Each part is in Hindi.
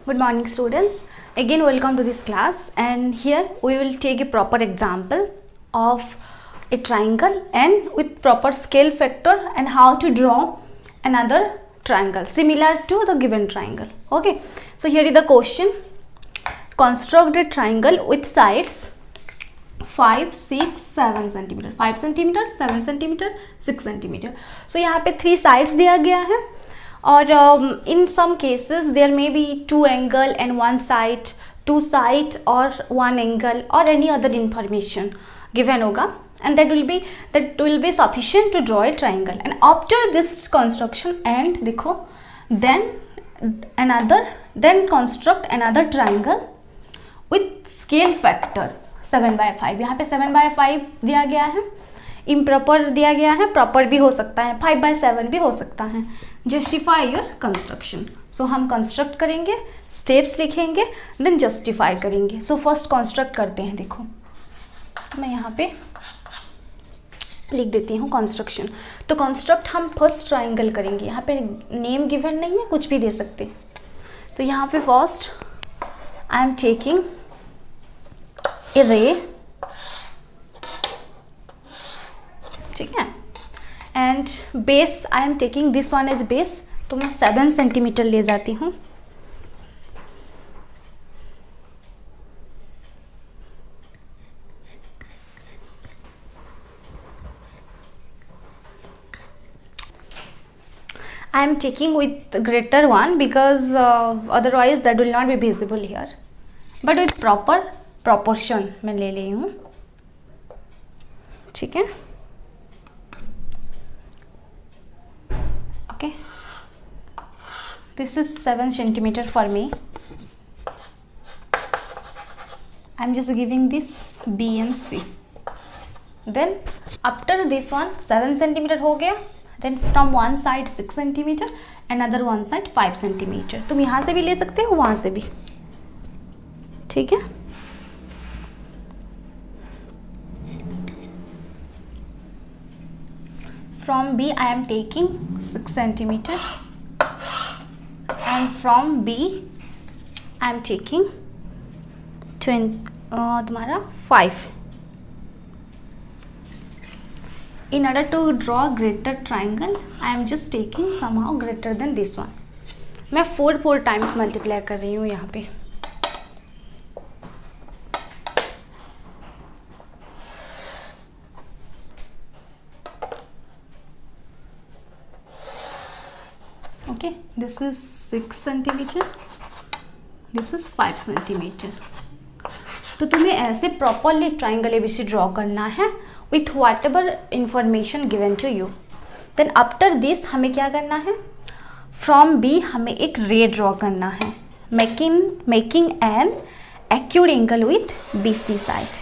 Good morning students. Again welcome to this class, and here we will take a proper example of a triangle and with proper scale factor and how to draw another triangle similar to the given triangle. Okay, so here is the question. Construct a triangle with sides 5, 6, 7 cm, 5 cm, 7 cm, 6 cm. So यहाँ पे 3 sides दिया गया है और in some cases there may be 2 angle and 1 side, 2 side or 1 angle or any other information given होगा, and that will be sufficient to draw a triangle. And after this construction and देखो then construct another triangle with scale factor 7/5. यहाँ पे 7/5 दिया गया है, इम्प्रॉपर दिया गया है, प्रॉपर भी हो सकता है, 5/7 भी हो सकता है. Justify your construction. सो हम कंस्ट्रक्ट करेंगे, स्टेप्स लिखेंगे, देन जस्टिफाई करेंगे. सो फर्स्ट कंस्ट्रक्ट करते हैं. देखो तो मैं यहाँ पे लिख देती हूँ कंस्ट्रक्शन. तो कंस्ट्रक्ट हम फर्स्ट ट्राइंगल करेंगे. यहाँ पे नेम गिवन नहीं है, कुछ भी दे सकते. तो यहाँ पे first I am taking a ray, ठीक है, and base I am taking this one as base. तो मैं 7 सेंटीमीटर ले जाती हूँ. I am taking with greater one because otherwise that will not be visible here, but with proper proportion मैं ले रही हूँ. ठीक है, okay, this is 7 centimeter for me. I'm just giving this B and C. Then after this one 7 centimeter हो गया. Then from one side 6 centimeter, another one side 5 centimeter. तुम यहाँ से भी ले सकते हो, वहाँ से भी, ठीक है. From B I am taking 6 centimeter and from B I am taking 5. In order to draw greater triangle, I am just taking somehow greater than this one. मैं 4 times मल्टीप्लाई कर रही हूँ यहाँ पे. Okay, this is 6 centimeter, this is 5 centimeter. तो तुम्हें ऐसे प्रॉपरली ट्राइंगल एबीसी ड्रॉ करना है with whatever information given to you. Then after this हमें क्या करना है, from B हमें एक रे ड्रॉ करना है, making an acute angle with BC side.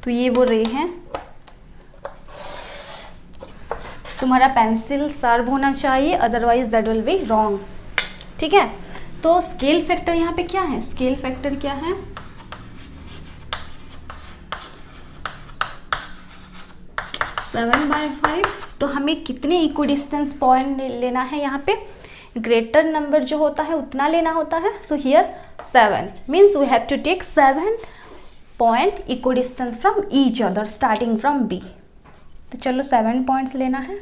तो ये वो रे है. तुम्हारा पेंसिल सर्व होना चाहिए, otherwise that will be wrong. ठीक है, तो स्केल फैक्टर यहाँ पे क्या है, स्केल फैक्टर क्या है, सेवन बाय 5. तो हमें कितने इक्व डिस्टेंस पॉइंट लेना है, यहाँ पे ग्रेटर नंबर जो होता है उतना लेना होता है. So here 7 means we have to take 7 point equidistance from each other starting from B. तो चलो 7 पॉइंट्स लेना है.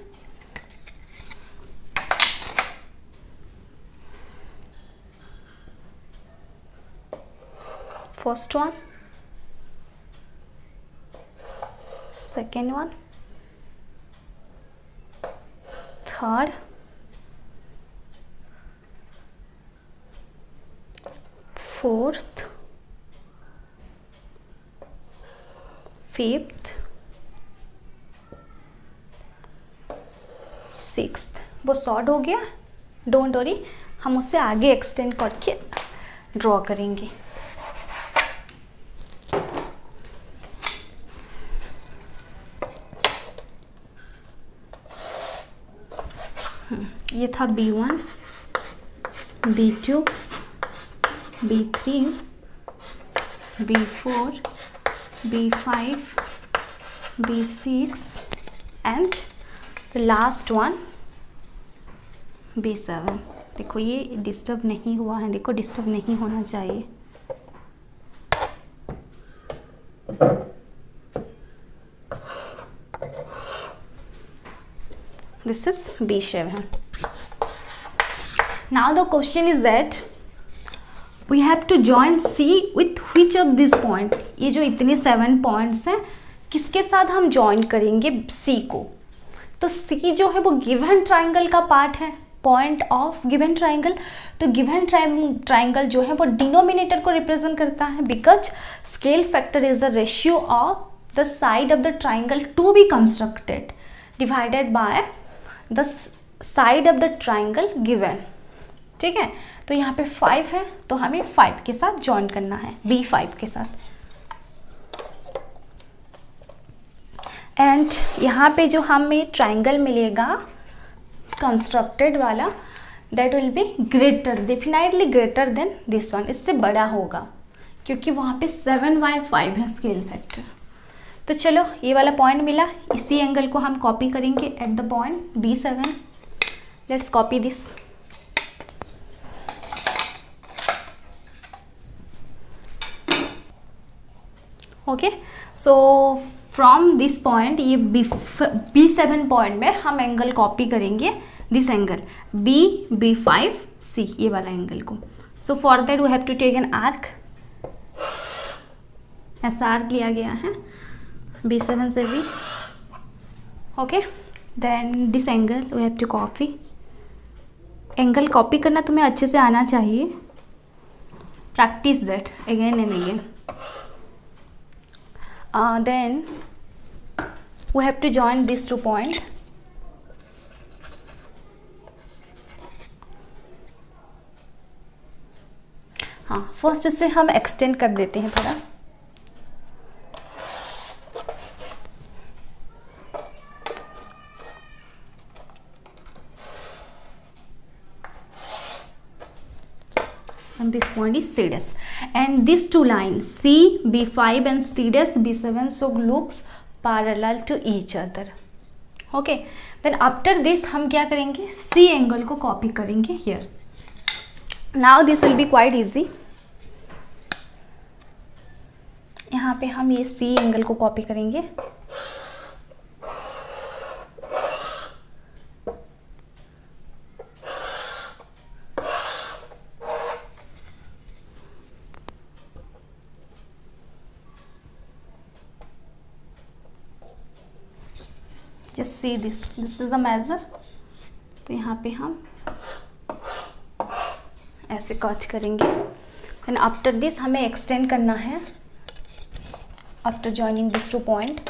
First one, second one, third, fourth, fifth, sixth. वो शॉर्ट हो गया, डोंट वरी, हम उससे आगे एक्सटेंड करके ड्रॉ करेंगे. ये था B1, B2, B3, B4, B5, B6 and the last one B7. देखो ये डिस्टर्ब नहीं हुआ है, देखो डिस्टर्ब नहीं होना चाहिए। This is B7. Now the question is that we have to join C with which of these point? ये जो इतने 7 पॉइंट्स हैं किसके साथ हम ज्वाइन करेंगे C को? तो C जो है वो गिवन ट्राइंगल का पार्ट है, पॉइंट ऑफ गिवन ट्राइंगल। तो गिवन ट्राइंगल जो है वो डिनोमिनेटर को रिप्रेजेंट करता है, because scale factor is the ratio of the side of the triangle to be constructed divided by the side of the triangle given. ठीक है, तो यहाँ पे 5 है तो हमें 5 के साथ ज्वाइन करना है, B5 के साथ। एंड यहाँ पे जो हमें ट्राइंगल मिलेगा कंस्ट्रक्टेड वाला, that will be greater, definitely greater than this one, इससे बड़ा होगा क्योंकि वहाँ पे 7/5 है स्केल फैक्टर। तो चलो ये वाला पॉइंट मिला, इसी एंगल को हम कॉपी करेंगे at the point B7। Let's copy this. Okay, so from this point, ये B7 पॉइंट में हम एंगल कॉपी करेंगे, दिस एंगल B5C, ये वाला एंगल को। So for that we have to take an arc, ऐसा आर्क लिया गया है B7 से भी। Okay, then this angle we have to copy. Angle copy करना तुम्हें अच्छे से आना चाहिए, practice that again and again. Then we have to join these 2 points. हाँ, फर्स्ट इसे हम एक्सटेंड कर देते हैं थोड़ा। And this point is C dash, and these 2 lines C B5 and C dash B7 so looks parallel to each other. Okay, then after this हम क्या करेंगे, C एंगल को कॉपी करेंगे here. Now this will be quite easy. यहाँ पे हम ये C एंगल को कॉपी करेंगे। Just see this is a measure। तो यहाँ पे हम ऐसे कट करेंगे। एंड आफ्टर दिस हमें एक्सटेंड करना है after joining this 2 point.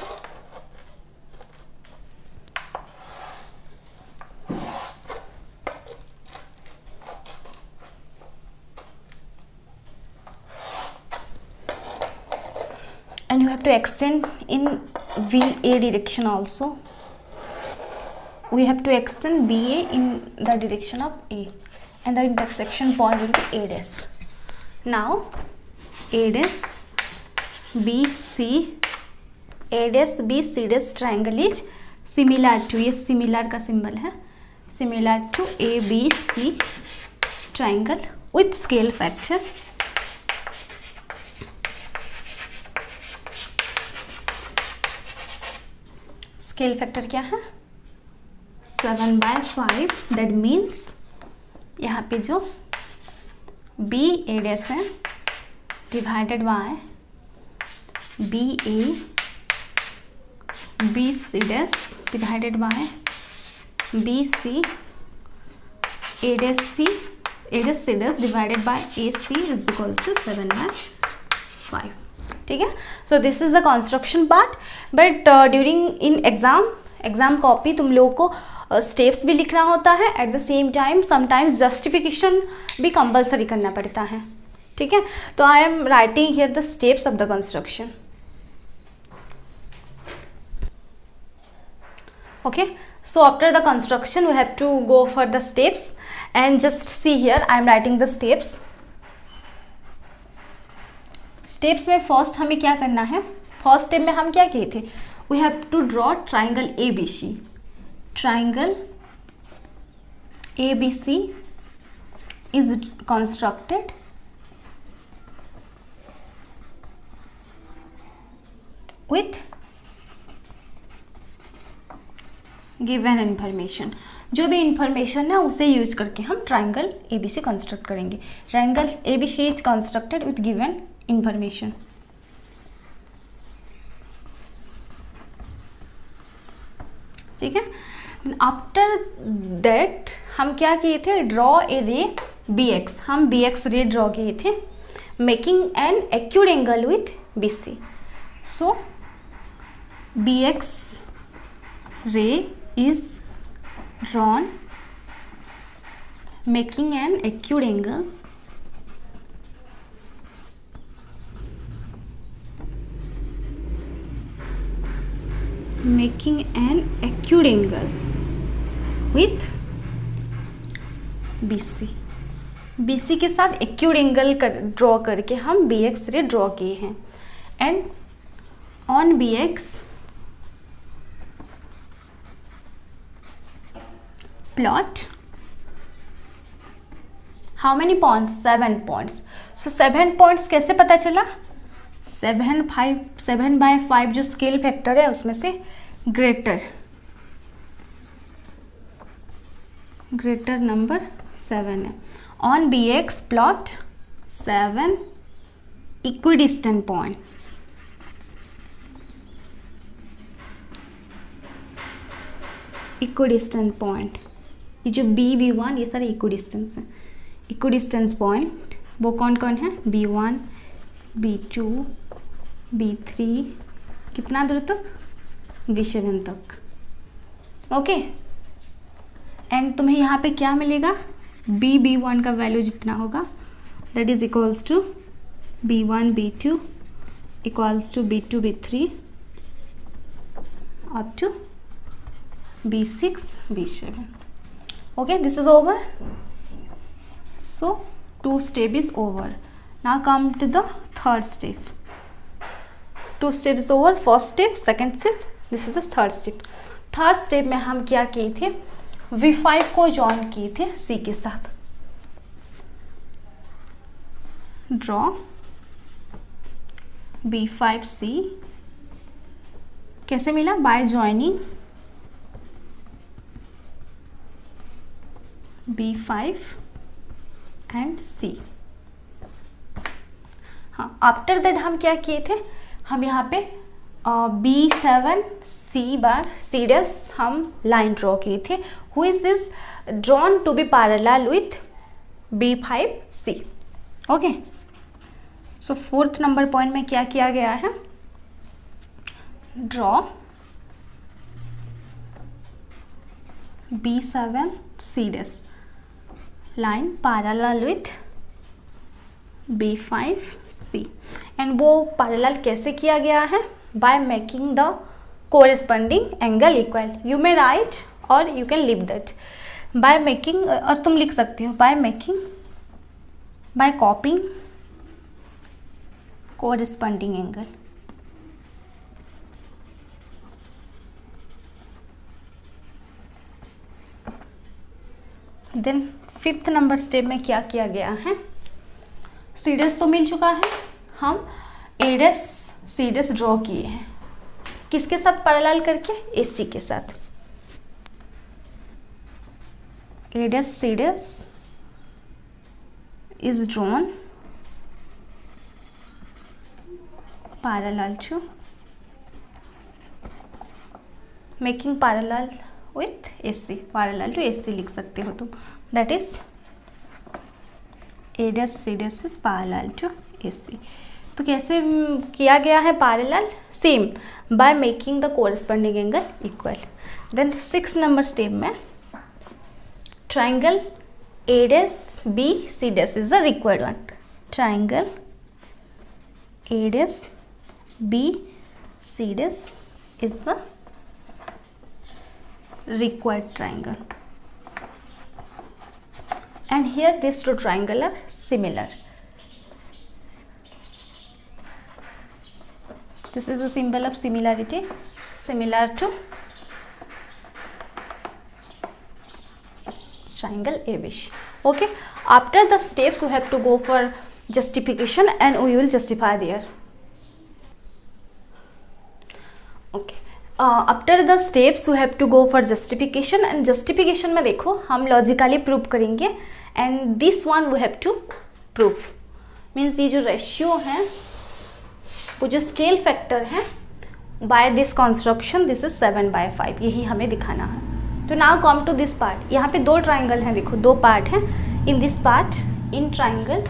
and you have to extend in VA direction also. We have to extend BA in the direction of A, and the intersection point will be A dash. Now A dash BC, A dash BC dash triangle is similar to, ये similar का symbol है, similar to ABC triangle with scale factor scale factor क्या है 7/5। दैट मीन्स यहाँ पे जो बी ए डैश है divided by B A B C dash divided by B C A dash C dash divided by A C is equals to 7/5। ठीक है, so this is the construction part. But during in exam copy तुम लोगों को स्टेप्स भी लिखना होता है, at the same time sometimes justification भी कंपलसरी करना पड़ता है। ठीक है, तो आई am writing here the steps of the construction. Okay, so after the construction we have to go for the steps, and just see here I am writing the steps. Steps में फर्स्ट हमें क्या करना है, फर्स्ट स्टेप में हम क्या किए थे, we have to draw triangle ABC, triangle ABC is constructed with given information. जो भी इंफॉर्मेशन है उसे यूज करके हम ट्राइंगल ABC कंस्ट्रक्ट करेंगे। Triangles ABC is constructed with given information. ठीक है, आफ्टर दैट हम क्या किए थे, ड्रॉ ए रे BX। हम BX रे ड्रॉ किए थे, making an acute angle with BC। So BX ray is drawn making an acute angle with BC। BC के साथ एक्यूट एंगल ड्रॉ करके हम BX रे ड्रॉ किए हैं। And on BX plot how many points, 7 points। so 7 points कैसे पता चला, 7/5 जो स्केल फैक्टर है उसमें से ग्रेटर नंबर 7 है। On BX plot 7 equidistant point. Equidistant point, ये जो B1 ये सारे इक्विडिस्टेंस हैं। इक्विडिस्टेंस पॉइंट वो कौन कौन है, B1 B2 B3, कितना दूर तक, B7 तक। ओके, एंड तुम्हें यहाँ पे क्या मिलेगा, B1 का वैल्यू जितना होगा that is equals to B1 B2 इक्वल्स टू B2 B3 up to B6 B7। okay, this is over. So 2 step is over. Now come to the third step. 2 step is over, first step, second step, this is the third step। Third step में हम क्या किए थे, V5 को जॉइन किए थे C के साथ। ड्रॉ B5 C कैसे मिला, by joining B5 and C। हाँ, आफ्टर दैट हम क्या किए थे, हम यहाँ पे B7 C bar C dash हम लाइन ड्रॉ किए थे, who is drawn to be parallel with B5 C। Okay, so fourth number point में क्या किया गया है, draw B7 C dash line parallel with B5 C। And वो parallel कैसे किया गया है, by making the corresponding angle equal। you may write or you can leave that by making, और तुम लिख सकते हो by copying corresponding angle। Then fifth number step में क्या किया गया है, C डैश तो मिल चुका है, हम A dash C dash draw किए हैं, किसके साथ पैरेलल करके, AC के साथ। A dash C dash is drawn parallel to making parallel with AC, parallel to AC लिख सकते हो तुम, that is A dash C dash is parallel to AC। तो कैसे किया गया है parallel, same by making the corresponding angle equal. Then 6 number step में triangle A dash B C dash is the required one. Triangle A dash B C dash is the required triangle, and here these two triangles are similar। this is the symbol of similarity, similar to triangle ABC। Okay, after the steps we have to go for justification and we will justify there. Okay, after the steps we have to go for justification and justification में देखो हम logically prove करेंगे and this one we have to prove. Means ये जो ratio है वो जो scale factor है by this construction this is 7/5, यही हमें दिखाना है. तो now come to this part. यहाँ पे दो triangle हैं, देखो दो part हैं. In this part in triangle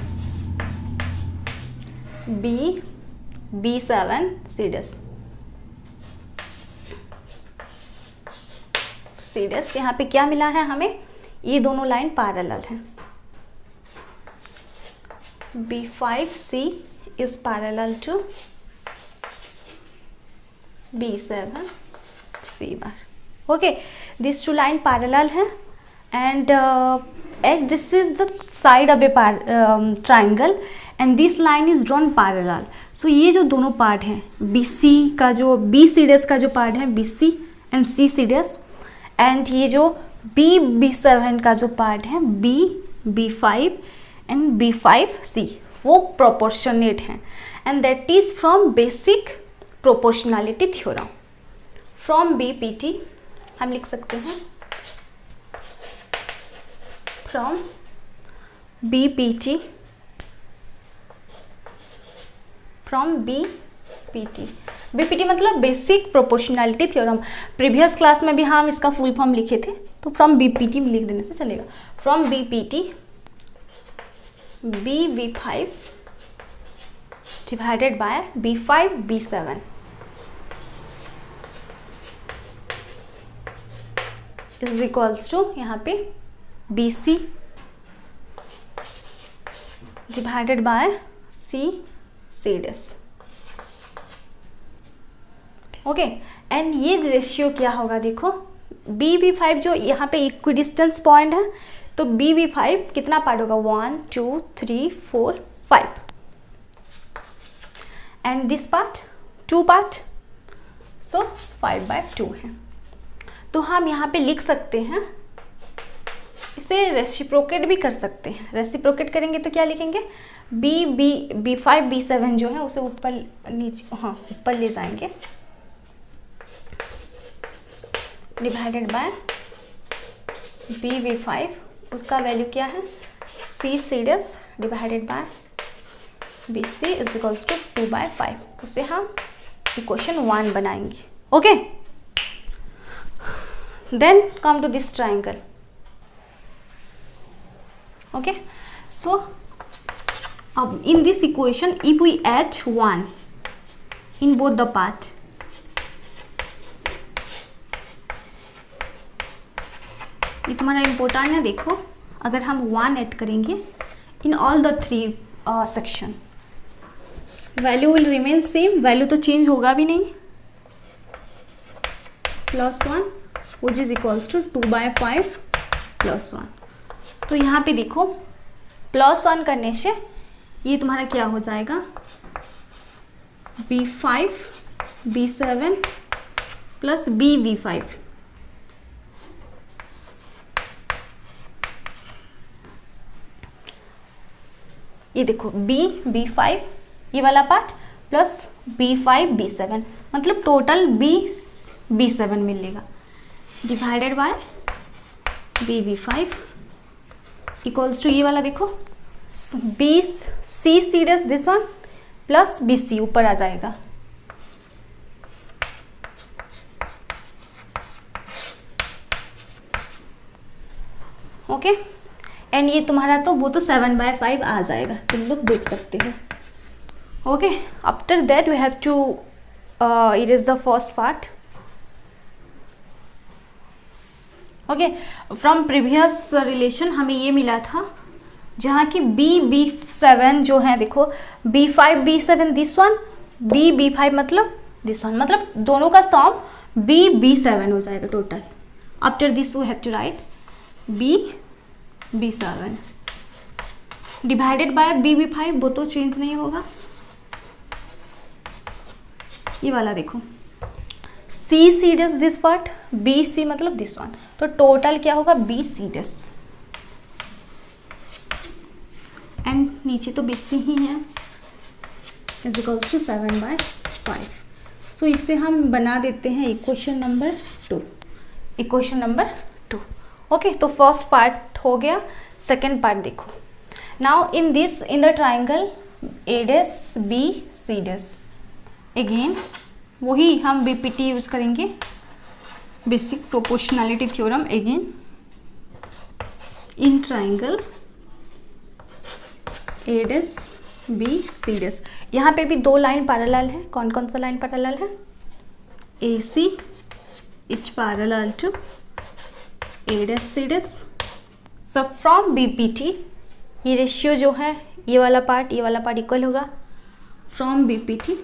B7 C dash यहाँ पे क्या मिला है हमें, ये दोनों लाइन पैरेलल हैं. B5C is parallel to B7C bar. Okay, these two line parallel हैं and as this is the side of a triangle and this line is drawn parallel. So ये जो दोनों पार्ट हैं BC का जो BC डैश का जो पार्ट है BC and C dash and ये जो B7 का जो पार्ट है B5 एंड B5C वो प्रोपोर्शनेट हैं and that is from basic proportionality theorem. From BPT हम लिख सकते हैं फ्रॉम BPT BPT मतलब basic proportionality theorem. Previous class में भी हम इसका फुल फॉर्म लिखे थे तो फ्रॉम BPT लिख देने से चलेगा. From BPT B5 divided by B5 B7 is equals to यहाँ पे BC divided by C dash. Okay and ये रेशियो क्या होगा, देखो B5 जो यहाँ पे इक्विडिस्टेंस पॉइंट है तो B5 कितना पार्ट होगा 1 2 3 4 5 and this part 2 part so 5/2 है. तो हम यहाँ पे लिख सकते हैं, इसे रेसिप्रोकेट भी कर सकते हैं. रेसिप्रोकेट करेंगे तो क्या लिखेंगे B5 B7 जो है उसे ऊपर नीचे ऊपर ले जाएंगे डिवाइडेड बाय B5 उसका वैल्यू क्या है C dash divided by BC is equals to 2/5. उसे हम इक्वेशन 1 बनाएंगे. Okay then come to this triangle. Okay so अब in this equation if we add 1 in both the part ये तुम्हारा इम्पोर्टेंट है. देखो अगर हम 1 ऐड करेंगे in all the 3 section value will remain same, value तो चेंज होगा भी नहीं. +1 विच इज इक्वल्स टू 2/5 +1. तो यहाँ पे देखो +1 करने से ये तुम्हारा क्या हो जाएगा B5 B7 प्लस B5. ये देखो B5 ये वाला पार्ट प्लस B5 B7 मतलब टोटल B7 मिलेगा divided by B5 equals to ये वाला देखो C dash this one plus BC ऊपर आ जाएगा. ओके एंड ये तुम्हारा तो वो तो 7/5 आ जाएगा, तुम लोग देख सकते हो. Okay after that we have to erase the first part. Okay from previous relation हमें ये मिला था जहाँ की B7 जो है देखो B5 B7 this one B5 मतलब दिस वन मतलब दोनों का सम B7 हो जाएगा total. After this we have to write B7 divided by B5 वो तो चेंज नहीं होगा. ये वाला देखो C dash this part BC मतलब दिस वन तो टोटल क्या होगा BC डैश एंड नीचे तो BC ही है, इज इक्वल्स टू 7/5। सो इससे हम बना देते हैं equation number 2। Equation number 2। Okay, तो फर्स्ट पार्ट हो गया। सेकेंड पार्ट देखो। Now in the triangle ADAS again वही हम BPT यूज करेंगे, basic proportionality theorem. Again in triangle ADAS यहाँ पे भी दो लाइन पैरेलल है। कौन कौन सा लाइन पैरेलल है? AC is parallel to ADAS। So from BPT ये रेशियो जो है, ये वाला पार्ट इक्वल होगा फ्रॉम BPT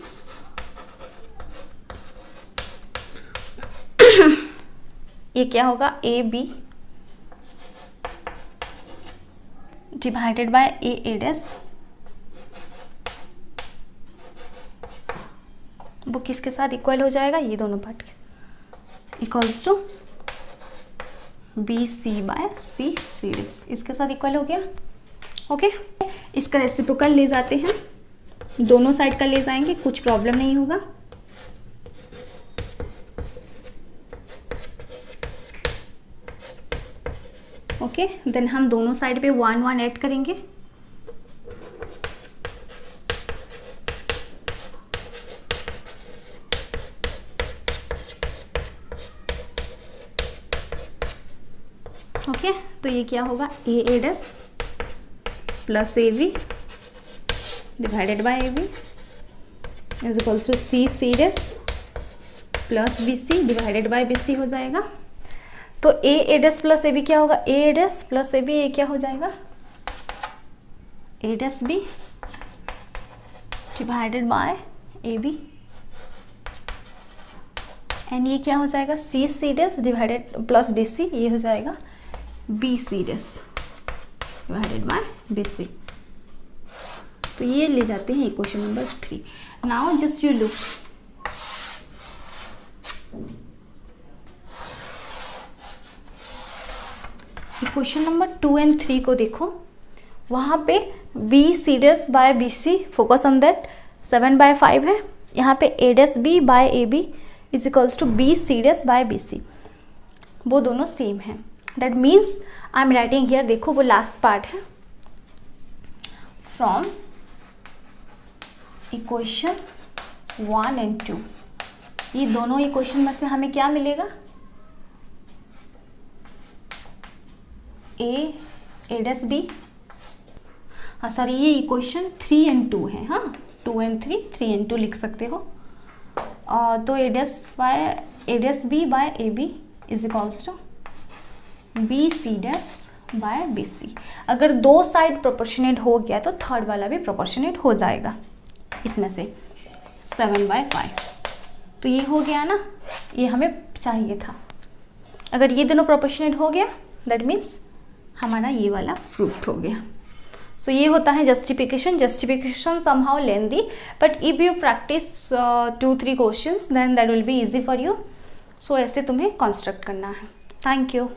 ये क्या होगा? AB divided by ADAS। वो किसके साथ इक्वल हो जाएगा? ये दोनों part equals to BC/C series, इसके साथ इक्वल हो गया। ओके, इसका रेसिप्रोकल ले जाते हैं, दोनों साइड का ले जाएंगे, कुछ प्रॉब्लम नहीं होगा। ओके, देन हम दोनों साइड पे 1 ऐड करेंगे। ओके, तो ये क्या होगा? ADAS plus AB divided by AB is equals to CDAS plus BC divided by BC हो जाएगा। तो ADAS प्लस AB क्या होगा? ADAS प्लस AB ये क्या हो जाएगा? ADAS-B divided by AB and ये क्या हो जाएगा? CDAS डिवाइडेड प्लस BC ये हो जाएगा BCDAS डिवाइडेड बाय BC। तो ये ले जाते हैं equation number 3। Now just you look, equation number 2 and 3 को देखो। वहाँ पे BCDAS by BC, focus on that, 7/5 है। यहाँ पे ADAS-B by AB is equals to BCDAS by BC, वो दोनों सेम है। That means I am writing here, देखो वो लास्ट पार्ट है, फ्रॉम इक्वेशन 1 एंड 2। ये दोनों इक्वेशन में से हमें क्या मिलेगा? ADAS-B, हाँ सॉरी, ये इक्वेशन 3 एंड 2 है। हाँ, 2 एंड 3, 3 एंड 2 लिख सकते हो। तो ADAS-B by AB is equals to BCDAS by BC। अगर दो साइड प्रोपोर्शनेट हो गया तो थर्ड वाला भी प्रोपोर्शनेट हो जाएगा इसमें से, 7/5। तो ये हो गया ना, ये हमें चाहिए था। अगर ये दोनों प्रोपोर्शनेट हो गया दैट मीन्स हमारा ये वाला प्रूफ हो गया। सो ये होता है justification somehow lengthy, but if you practice 2-3 questions then that will be easy for you. So ऐसे तुम्हें कंस्ट्रक्ट करना है। Thank you.